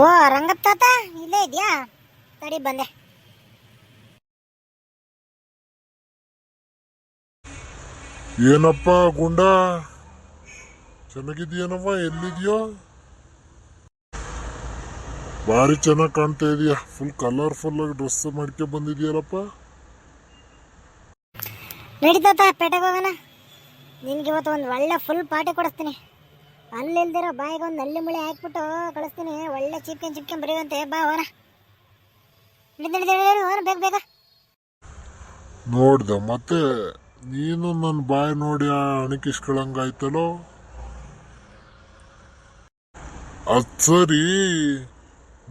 ಓ ರಂಗಪ್ಪ ತಾತ ಇಲ್ಲೇ ಇದೆಯಾ? ತಡಿ ಬಂದೆ. ಏನಪ್ಪ ಗುಂಡ, ಚೆನ್ನಾಗಿದೀಯನಪ್ಪ? ಎಲ್ಲಿದ್ಯೋ? ಭಾರಿ ಚೆನ್ನಾಗಿ ಕಾಣ್ತಾ ಇದೀಯ. ಫುಲ್ ಕಲರ್ಫುಲ್ ಆಗಿ ಡ್ರೆಸ್ ಮಾಡ್ಕೆ ಬಂದಿದ್ಯಲ್ಲಪ್ಪ. ನಡಿ ತಾತ, ಪೇಟೆಗೆ ಹೋಗೋಣ. ನಿನ್ಗೆ ಇವತ್ತು ಒಂದು ಒಳ್ಳೆ ಫುಲ್ ಪಾರ್ಟಿ ಕೊಡಿಸ್ತೀನಿ. ಅಲ್ಲಿಲ್ದಿರೋ ಬಾಯಿಗೆ ಒಂದು ನಲ್ಲಿ ಮುಳಿ ಹಾಕ್ಬಿಟ್ಟು ಕಳಿಸ್ತೀನಿ. ಒಳ್ಳೆ ಚಿಪ್ಕೊಂಡ್ ಬರೆಯುವಂತೆ. ಬಾ ಹೋಗೋಣ. ಹೋಗೋಣ ಬೇಗ ಬೇಗ. ನೋಡ್ದೆ ಮತ್ತೆ ನೀನು ನನ್ನ ಬಾಯಿ ನೋಡಿ ಅಣಕಿಸ್ಕೊಳಂಗಾಯ್ತಲ್ಲೋ. ಅದ್ ಸರಿ,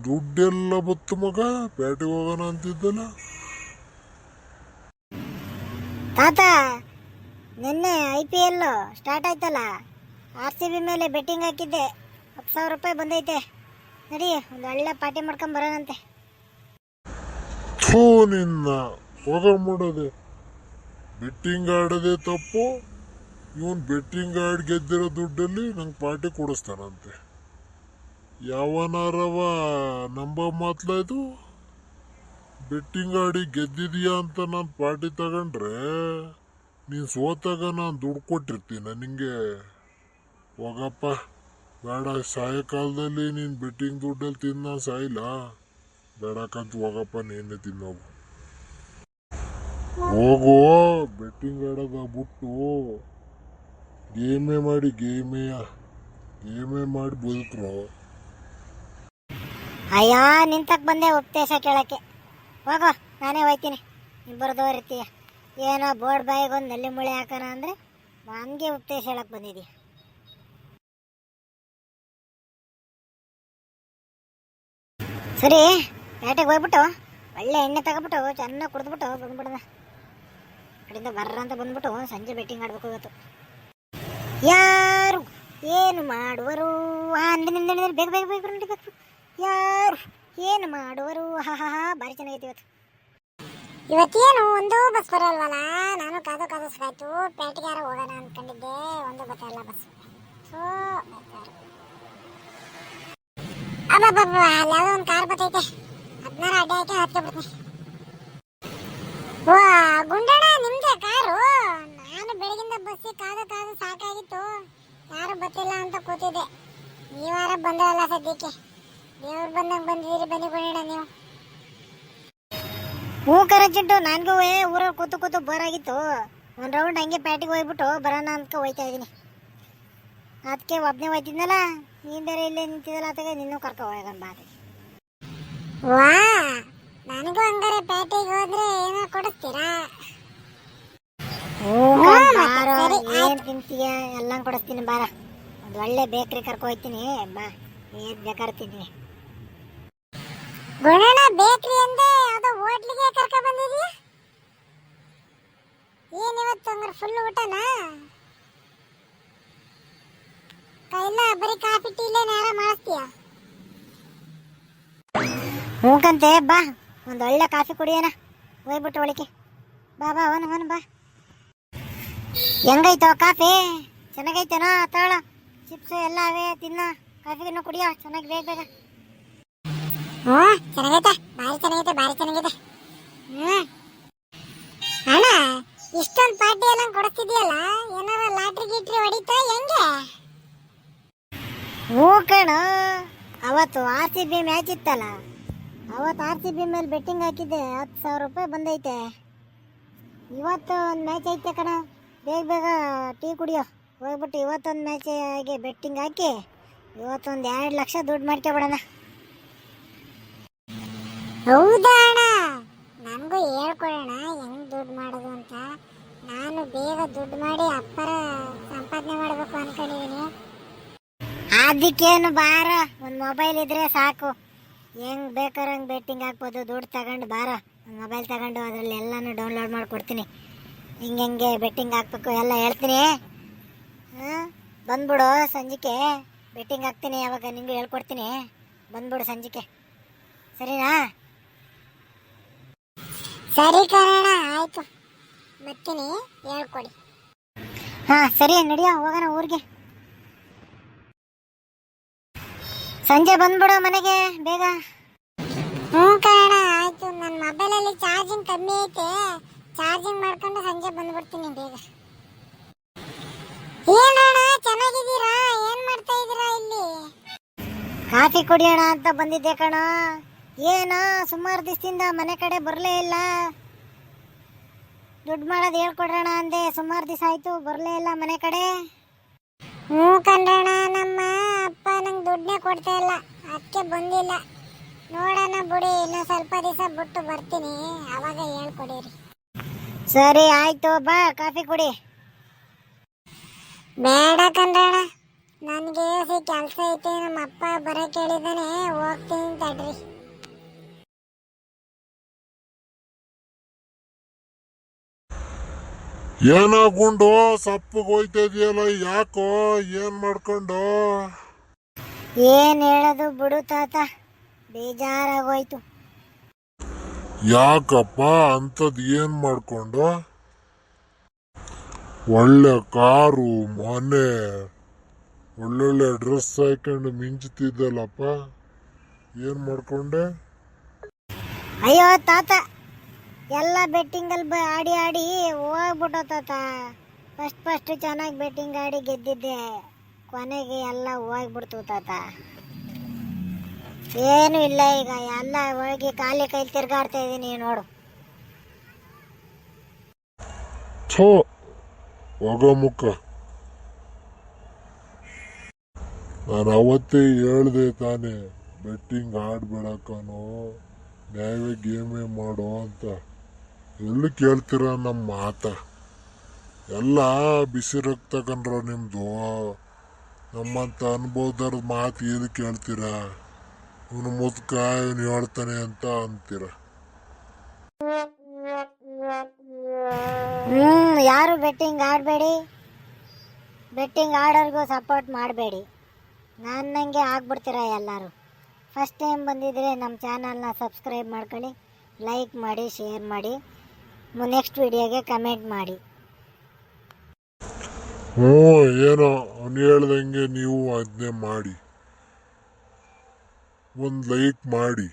ದುಡ್ಡೆಲ್ಲ ಬತ್ತು ಮಗ, ಪೇಟೆಗೆ ಹೋಗೋಣ ಅಂತಿದ್ದಲ್ಲ. ತಾತ, ನಿನ್ನೆ IPL ಸ್ಟಾರ್ಟ್ ಆಯ್ತಲ್ಲ, RCB ಮೇಲೆ ಬೆಟ್ಟಿಂಗ್ ಹಾಕಿದ್ದೆ. 10,000 ರೂಪಾಯಿ ಬಂದೈತೆ. ನಡಿ, ಒಂದು ಒಳ್ಳೆ ಪಾರ್ಟಿ ಮಾಡ್ಕೊಂಡ್ ಬರೋಣಂತೆ. ಥೂ ನಿನ್ನ, ಹೋಗ ಮಾಡೋದೆ. ಬೆಟ್ಟಿಂಗ್ ಆಡೋದೇ ತಪ್ಪು. ಇವನ್ ಬೆಟ್ಟಿಂಗ್ ಆಡಿ ಗೆದ್ದಿರೋ ದುಡ್ಡಲ್ಲಿ ನಂಗೆ ಪಾರ್ಟಿ ಕೊಡಿಸ್ತಾನಂತೆ. ಯಾವನಾರವ ನಂಬ ಮಾತ್ಲ ಇದು? ಬೆಟ್ಟಿಂಗ್ ಆಡಿ ಗೆದ್ದಿದೀಯಾ ಅಂತ ನಾನು ಪಾರ್ಟಿ ತಗೊಂಡ್ರೆ ನೀನು ಸೋತಾಗ ನಾನು ದುಡ್ಡು ಕೊಟ್ಟಿರ್ತೀನ ನಿಂಗೆ? ಹೋಗಪ್ಪ, ಬೇಡ. ಸಾಯೋ ಕಾಲದಲ್ಲಿ ನೀನು ಬೆಟ್ಟಿಂಗ್ ದುಡ್ಡಲ್ಲಿ ತಿನ್ನ ಸಾಯಿಲ್ಲ. ಬೇಡಕ್ಕಂತ ಹೋಗಪ್ಪ, ನೀನೇ ತಿನ್ನೋವು. ಹೋಗೋ, ಬೆಟ್ಟಿಂಗ್ ಆಡೋದ ಬಿಟ್ಟು ಗೇಮೇ ಮಾಡಿ ಬದುಕ್ರು. ಅಯ್ಯೋ, ನಿಂತಕ್ ಬಂದೆ ಉಪದೇಶ ಕೇಳಕ್ಕೆ. ಹೋಗೋ, ನಾನೇ ಹೋಯ್ತೀನಿ. ಇಬ್ಬರದವರಿರ್ತೀಯ. ಏನೋ ಬೋರ್ಡ್ ಬಾಯಿಗೆ ಒಂದು ನಲ್ಲಿ ಮುಳಿ ಹಾಕೋಣ ಅಂದರೆ ನನಗೆ ಉಪದೇಶ ಹೇಳಕ್ಕೆ ಬಂದಿದ್ದೀಯ. ಸರಿ, ಪೇಟೆಗೆ ಹೋಗ್ಬಿಟ್ಟು ಒಳ್ಳೆ ಎಣ್ಣೆ ತಗೊಬಿಟ್ಟು ಚೆನ್ನಾಗಿ ಕುಡಿದ್ಬಿಟ್ಟು ಬಂದ್ಬಿಡೋಣ. ಕಡೆಯಿಂದ ಬರ್ರ ಅಂತ ಬಂದ್ಬಿಟ್ಟು ಸಂಜೆ ಬೆಟ್ಟಿಂಗ್ ಆಡ್ಬೇಕು ಇವತ್ತು. ಯಾರು ಏನು ಮಾಡುವರು? ಬೇಗ ಬೇಗ ಬೇಗ ಬೇಕು. ಯಾರು ಏನು ಮಾಡುವರು? ಹಾ, ಭಾರಿ ಚೆನ್ನಾಗೈತಿ ಇವತ್ತು. ಇವತ್ತೇನು ಒಂದು ಬಸ್ ಬರಲ್ವಲ್ಲ. ನಾನು ಕಾದು ಸಾಯ್ತು. ಪೇಟೆಗೆ ಯಾರು ಹೋಗೋಣ ಅಂದ್ಕೊಂಡಿದ್ದೆ, ಒಂದು ಬತ್ತಲ್ಲ ಬಸ್. ಅಬ್ಬಬ್ಬ, ಅಲ್ಲಾವುದೋ ಒಂದು ಕಾರ್ ಬತ್ತೈತೆ. 16 ಅಡ್ಡ ಹಾಕಿ ಹತ್ಕೊಬಿಡ್ತೀನಿ. ವಾ ಗುಂಡಣ್ಣ, ನಿಮ್ದೆ ಕಾರು? ನಾನು ಬೆಳಗಿಂದ ಬಸ್ಸಿಗೆ ಕಾದು ಸಾಕಾಗಿತ್ತು. ಯಾರು ಬತ್ತಿಲ್ಲ ಅಂತ ಕೂತಿದ್ದೆ. ನೀವಾರ ಬಂದವಲ್ಲ ಸದ್ಯಕ್ಕೆ. ದೇವ್ರು ಬಂದಂಗೆ ಬಂದಿದ್ದೀರಿ. ಬನ್ನಿ ಗುಂಡಣ್ಣ ನೀವು. ಹ್ಞೂ ಕರಚಿಟ್ಟು, ನನಗೂ ಊರಲ್ಲಿ ಕೂತು ಬೋರ್ ಆಗಿತ್ತು. ಒಂದು ರೌಂಡ್ ಹಂಗೆ ಪ್ಯಾಟಿಗೆ ಹೋಗ್ಬಿಟ್ಟು ಬರೋಣ ಅಂತ ಹೋಯ್ತಾ ಇದ್ದೀನಿ. ಅದಕ್ಕೆ ಒಬ್ಬನೇ ಹೋಯ್ತಿದ್ನಲ್ಲ, ನೀನು ಬೇರೆ ಇಲ್ಲೇ ನಿಂತಿದ್ದಲ್ಲ, ಅದಕ್ಕೆ ನಿನ್ನೂ ಕರ್ಕೊ ಹೋಗೋಣ ಬಾ. ವಾ, ನನಗೂ ಹಂಗಾರೆ ಪ್ಯಾಟಿಗೆ ಹೋದ್ರೆ ಏನೋ ಕೊಡಿಸ್ತೀರಾ? ಏನು ತಿಂತೀಯ? ಎಲ್ಲ ಕೊಡಿಸ್ತೀನಿ ಬಾರ. ಒಂದು ಒಳ್ಳೆ ಬೇಕ್ರಿ ಕರ್ಕೊ ಹೋಗ್ತೀನಿ ಬಾ. ಏನು ಬೇಕಾದ್ರೆ ತಿಂತೀನಿ. ಗುಣಣ್ಣ, ಬೇಕ್ರಿ ಅಂದೆ ಯಾವುದೋ ಹೋಟ್ಲಿಗೆ ಕರ್ಕೊ ಬಂದಿದೀಯ? ಏನಿವತ್ತು ಹಂಗಾರೆ ಫುಲ್ ಊಟನಾ? ಇಲ್ಲ ಬರೀ ಕಾಫಿ ಟೀಲೇ ನೇರ ಮಾಡಿಸ್ತೀಯ? ಹೂಕಂತೆ, ಬಾ ಒಂದು ಒಳ್ಳೆ ಕಾಫಿ ಕುಡಿಯೋಣ. ಹೋಗ್ಬಿಟ್ಟು ಒಳಗೆ ಬಾ ಅವನು ಬಾ. ಹೆಂಗೈತೋ ಕಾಫಿ? ಚೆನ್ನಾಗೈತೇನೋ? ತಗೊಳ, ಚಿಪ್ಸು ಎಲ್ಲ ಅವೇ, ತಿನ್ನ. ಕಾಫಿನೂ ಕುಡಿಯೋ ಚೆನ್ನಾಗಿ ಬೇಗ ಬೇಗ. ಹ್ಞೂ, ಚೆನ್ನಾಗೈತೆ, ಭಾರಿ ಚೆನ್ನಾಗೈತೆ. ಅಣ್ಣ, ಇಷ್ಟೊಂದು ಪಾರ್ಟಿ ಎಲ್ಲ ಕೊಡ್ತಿದ್ಯಲ್ಲ, ಏನಾರ ಲಾಟ್ರಿ ಗೀಟ್ರಿ ಹೊಡಿತಾ ಹೆಂಗೆ? ಹ್ಞೂ ಕಣ, ಅವತ್ತು RCB ಮ್ಯಾಚ್ ಇತ್ತಲ್ಲ, ಅವತ್ತು RCB ಮೇಲೆ ಬೆಟ್ಟಿಂಗ್ ಹಾಕಿದ್ದೆ. 10,000 ರೂಪಾಯಿ ಬಂದೈತೆ. ಇವತ್ತು ಒಂದು ಮ್ಯಾಚ್ ಐತೆ ಕಣ. ಬೇಗ ಟೀ ಕುಡಿಯೋ. ಹೋಗ್ಬಿಟ್ಟು ಇವತ್ತೊಂದು ಮ್ಯಾಚ್ ಆಗಿ ಬೆಟ್ಟಿಂಗ್ ಹಾಕಿ ಇವತ್ತೊಂದು 2 ಲಕ್ಷ ದುಡ್ಡು ಮಾಡ್ಕೊಬಿಡೋಣ. ಹೌದಾ ಅಣ್ಣ? ನನಗೂ ಹೇಳ್ಕೊಡೋಣ ಹೆಂಗೆ ದುಡ್ಡು ಮಾಡೋದು ಅಂತ. ನಾನು ಬೇಗ ದುಡ್ಡು ಮಾಡಿ ಅಪ್ಪರ ಸಂಪಾದನೆ ಮಾಡಬೇಕು ಅಂದ್ಕೊಂಡಿದ್ದೀನಿ. ಅದಕ್ಕೇನು ಬಾರ, ಒಂದು ಮೊಬೈಲ್ ಇದ್ರೆ ಸಾಕು. ಹೆಂಗೆ ಬೇಕಾದ್ರೆ ಹಂಗೆ ಬೆಟ್ಟಿಂಗ್ ಹಾಕ್ಬೋದು. ದುಡ್ಡು ತಗೊಂಡು ಬಾರ, ಒಂದು ಮೊಬೈಲ್ ತಗೊಂಡು ಅದರಲ್ಲಿ ಎಲ್ಲನೂ ಡೌನ್ಲೋಡ್ ಮಾಡಿಕೊಡ್ತೀನಿ. ಹಿಂಗೆ ಬೆಟ್ಟಿಂಗ್ ಹಾಕ್ಬೇಕು ಎಲ್ಲ ಹೇಳ್ತೀನಿ. ಬಂದ್ಬಿಡು ಸಂಜಿಕೆ, ಬೆಟ್ಟಿಂಗ್ ಹಾಕ್ತೀನಿ. ಯಾವಾಗ ನಿಂಗೆ ಹೇಳ್ಕೊಡ್ತೀನಿ. ಬಂದ್ಬಿಡು ಸಂಜಿಕೆ, ಸರಿನಾ? ಸರಿ ಕಣ, ಆಯಿತು, ಬರ್ತೀನಿ, ಹೇಳ್ಕೊಡಿ. ಹಾಂ ಸರಿ, ನಡಿಯೋ ಹೋಗೋಣ ಊರಿಗೆ. ಸಂಜೆ ಬಂದ್ಬಿಡು ಮನೆಗೆ ಬೇಗ. ಹ್ಞೂ ಕಣ ಆಯ್ತು. ನನ್ನ ಮೊಬೈಲಲ್ಲಿ ಚಾರ್ಜಿಂಗ್ ಕಮ್ಮಿ ಐತೆ, ಚಾರ್ಜಿಂಗ್ ಮಾಡ್ಕೊಂಡು ಸಂಜೆ ಬಂದ್ಬಿಡ್ತೀನಿ ಬೇಗ. ಏನಣ್ಣ ಚೆನ್ನಾಗಿದ್ದೀರಾ? ಏನ್ ಮಾಡ್ತಾ ಇದ್ದೀರಾ ಇಲ್ಲಿ? ಕಾಫಿ ಕುಡಿಯೋಣ ಅಂತ ಬಂದಿದ್ದೆ ಕಣ. ಏನೋ ಸುಮಾರು ದಿವಸದಿಂದ ಮನೆ ಕಡೆ ಬರಲೇ ಇಲ್ಲ. ದುಡ್ಡು ಮಾಡೋದು ಹೇಳ್ಕೊಡ್ರಣ ಅಂದೆ, ಸುಮಾರು ದಿವಸ ಆಯ್ತು ಬರಲೇ ಇಲ್ಲ ಮನೆ ಕಡೆ. ಹ್ಞೂ ಕಂಡ್ರಣ, ನಮ್ಮ ಅಪ್ಪ ನಂಗೆ ದುಡ್ಡನ್ನೇ ಕೊಡ್ತಾ ಇಲ್ಲ, ಅದಕ್ಕೆ ಬಂದಿಲ್ಲ. ನೋಡೋಣ ಬಿಡಿ, ಇನ್ನು ಸ್ವಲ್ಪ ದಿವಸ ಬಿಟ್ಟು ಬರ್ತೀನಿ, ಅವಾಗ ಹೇಳ್ಕೊಡಿರಿ. ಸರಿ ಆಯ್ತು, ಬಾ ಕಾಫಿ ಕುಡಿ. ಬೇಡ ಕಂಡ್ರಣ, ನನಗೆ ಕೆಲಸ ಐತೆ, ನಮ್ಮ ಅಪ್ಪ ಬರಕ್ಕೆ ಹೇಳಿದಾನೆ, ಹೋಗ್ತೀನಿ ತಡ್ರಿ. ಏನಾಗುಂಡು ಸಪ್ಪಗೆ ಹೋಯ್ತಾ ಇದೆಯಲ್ಲ, ಯಾಕೋ? ಏನ್ ಮಾಡ್ಕೊಂಡು? ಏನ್ ಹೇಳೋದು ಬಿಡು ತಾತ, ಬೇಜಾರಾಗೋಯ್ತು. ಯಾಕಪ್ಪ ಅಂತದ್ ಏನ್ ಮಾಡ್ಕೊಂಡು? ಒಳ್ಳೆ ಕಾರು, ಮನೆ, ಒಳ್ಳೊಳ್ಳೆ ಡ್ರೆಸ್ ಹಾಕೊಂಡು ಮಿಂಚುತ್ತಿದ್ದಲ್ಲಪ್ಪ, ಏನ್ ಮಾಡ್ಕೊಂಡೆ? ಅಯ್ಯೋ ತಾತ, ಎಲ್ಲ ಬೆಟ್ಟಿಂಗಲ್ಲಿ ಆಡಿ ಆಡಿ ಹೋಗ್ಬಿಟ್ಟೋ ತಾತ. ಫಸ್ಟ್ ಚೆನ್ನಾಗಿ ಬೆಟ್ಟಿಂಗ್ ಆಡಿ ಗೆದ್ದಿದ್ದೆ, ಕೊನೆಗೆ ಎಲ್ಲ ಹೋಗ್ಬಿಡ್ತು ತಾತ. ಏನು ಇಲ್ಲ ಈಗ, ಎಲ್ಲ ಹೋಗಿ ಖಾಲಿ ಕೈಲಿ ತಿರ್ಗಾಡ್ತಾ ಇದ್ದೀನಿ ನೋಡು. ಥೋ ಹೋಗೋ ಮುಖ. ನಾನು ಅವತ್ತೇ ಹೇಳ್ದೆ ತಾನೆ, ಬೆಟ್ಟಿಂಗ್ ಆಡ್ಬೇಡಕ್ಕನೋ, ನ್ಯಾಯವೇ ಗೇಮೇ ಮಾಡೋ ಅಂತ. ಎಲ್ಲಿ ಕೇಳ್ತೀರ ನಮ್ಮ ಮಾತ? ಎಲ್ಲ ಬಿಸಿ ರಕ್ತ ಕಂಡ್ರ ನಿಮ್ದು. ನಮ್ಮಂತ ಅನುಭವದವ್ರ ಮಾತು ಏನು ಕೇಳ್ತೀರ? ಇವನು ಮುದ್ಕ, ಇವನು ಹೇಳ್ತಾನೆ ಅಂತ ಅಂತೀರ. ಯಾರು ಬೆಟ್ಟಿಂಗ್ ಆಡಬೇಡಿ, ಬೆಟ್ಟಿಂಗ್ ಆಡೋರ್ಗೂ ಸಪೋರ್ಟ್ ಮಾಡಬೇಡಿ. ನನ್ನಂಗೆ ಆಗ್ಬಿಡ್ತೀರ ಎಲ್ಲರೂ. ಫಸ್ಟ್ ಟೈಮ್ ಬಂದಿದ್ರೆ ನಮ್ಮ ಚಾನಲ್ನ ಸಬ್ಸ್ಕ್ರೈಬ್ ಮಾಡ್ಕೊಳ್ಳಿ, ಲೈಕ್ ಮಾಡಿ, ಶೇರ್ ಮಾಡಿ, ನೆಕ್ಸ್ಟ್ ವಿಡಿಯೋಗೆ ಕಮೆಂಟ್ ಮಾಡಿ. ಏನೋ ಅವನು ಹೇಳ್ದಂಗೆ ನೀವು ಅದನ್ನೇ ಮಾಡಿ, ಒಂದು ಲೈಕ್ ಮಾಡಿ.